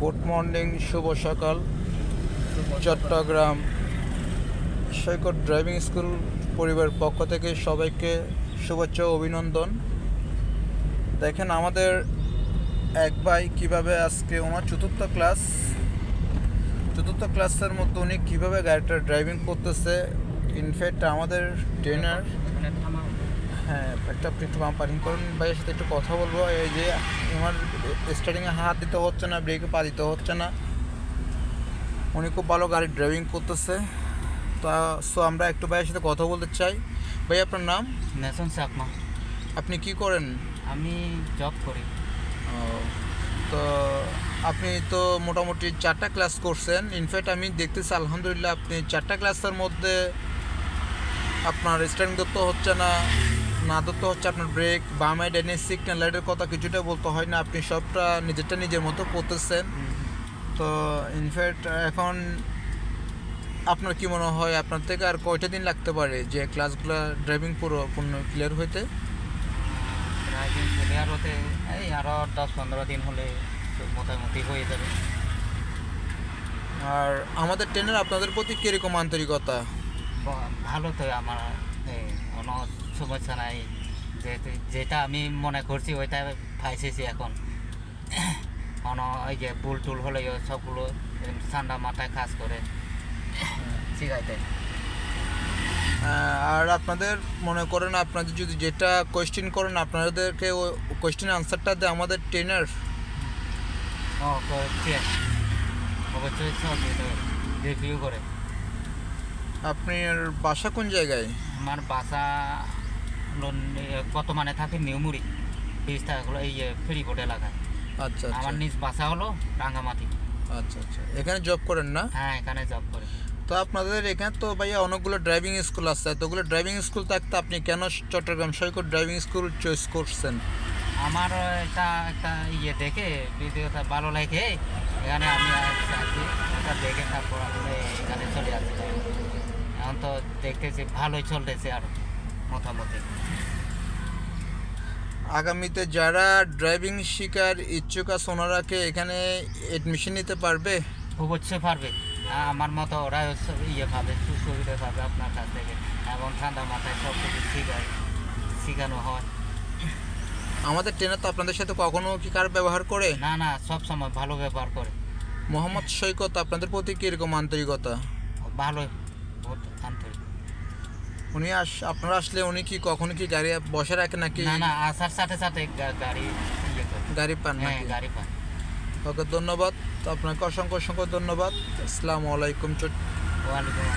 Good morning, শুভ সকাল। চট্টগ্রাম সৈকত driving school পরিবারের পক্ষ থেকে সবাইকে শুভেচ্ছা ও অভিনন্দন। দেখেন আমাদের এক ভাই কীভাবে আজকে ওনার চতুর্থ ক্লাসের মধ্যে উনি কীভাবে গাড়িটা ড্রাইভিং করতেছে। ইনফ্যাক্ট আমাদের ট্রেনার, হ্যাঁ একটা আপনি একটু পার্কিং করুন, ভাইয়ের সাথে একটু কথা বলবো। এই যে আমার স্টার্টিংয়ে হাত দিতে হচ্ছে না, ব্রেকে পা দিতে হচ্ছে না, উনি খুব ভালো গাড়ি ড্রাইভিং করতেছে। সো আমরা একটু ভাইয়ের সাথে কথা বলতে চাই। ভাই আপনার নাম? নেশন চাকমা। আপনি কি করেন? আমি জব করি। তো আপনি তো মোটামুটি 4টা ক্লাস করছেন। ইনফ্যাক্ট আমি দেখতেছি আলহামদুলিল্লাহ আপনি 4টা ক্লাসের মধ্যে আপনার স্টার্টিং ধরতে হচ্ছে না, ধরতে হচ্ছে আপনার ব্রেক, বামে ডাইনে সিগন্যাল লাইটের কথা কিছুটা বলতে হয় না, আপনি সবটা নিজের মতো করতেছেন। তো ইনফ্যাক্ট এখন আপনার কি মনে হয় আপনার থেকে আর কয়টা দিন লাগতে পারে যে ক্লাসগুলো ড্রাইভিং পূর্ণ ক্লিয়ার হইতে? ড্রাইভিং ক্লিয়ার হতে এই আরও 10-15 দিন হলে মোটামুটি হয়ে যাবে। আর আমাদের ট্রেনের আপনাদের প্রতি কীরকম আন্তরিকতা? ভালো তো, আমার কোনো সমস্যা নাই। যেটা আমি মনে করছি ওইটা পাইছি এখন। এই যে পুল টুল হলে সবগুলো ঠান্ডা মাথায় কাজ করে শিখাইতে। আর আপনাদের মনে করেন আপনাদের যদি যেটা কোয়েশ্চেন করেন আপনাদেরকে ওই কোয়েশ্চেন আনসারটা দেয় আমাদের ট্রেনার। অবশ্যই সব রিভিউ করে। আপনার বাসা কোন জায়গায়? আমার বাসা বর্তমানে থাকে নিউমুরি, 20 টাকা হলো এই ফেরিবোর্ড এলাকায়। আচ্ছা, আমার নিজ বাসা হলো রাঙ্গামাটি। আচ্ছা। এখানে জব করেন না? হ্যাঁ, এখানে জব করে। তো আপনাদের এখানে তো ভাইয়া অনেকগুলো ড্রাইভিং স্কুল আছে, এতগুলো ড্রাইভিং স্কুল থাকতে আপনি কেন চট্টগ্রাম সৈকত ড্রাইভিং স্কুল চয়েস করছেন? আমার এটা একটা দেখে ভিডিওটা ভালো লাগে, এখানে আমি আছি। ওটা দেখে তারপর আমি এখানে চলে আসছি। এখন তো দেখতেছি ভালোই চলতেছে আর মোটামুটি। আগামীতে যারা ড্রাইভিং শেখার ইচ্ছুক আছে ওনারাকে এখানে অ্যাডমিশন নিতে পারবে? অবশ্যই পারবে। আমার মতো ওরা পাবে, সুবিধা পাবে আপনার কাছ থেকে, এবং ঠান্ডা মাথায় সব কিছু শেখানো হয়। আমাদের ট্রেনার তো আপনাদের সাথে কখনো কি কার ব্যবহার করে? না, সব সময় ভালো ব্যবহার করে। মোহাম্মদ সৈকত আপনাদের প্রতি কীরকম আন্তরিকতা? ভালোই, বহুত আন্তরিক। উনি আপনারা আসলে উনি কি কখনো কি গাড়ি বসে রাখে নাকি? না, আসার সাথে সাথে গাড়ি পান নাকি? গাড়ি পান। ওকে, ধন্যবাদ। তো আপনাকে অসংখ্য ধন্যবাদ। আসসালামু আলাইকুম। ওয়ালাইকুম।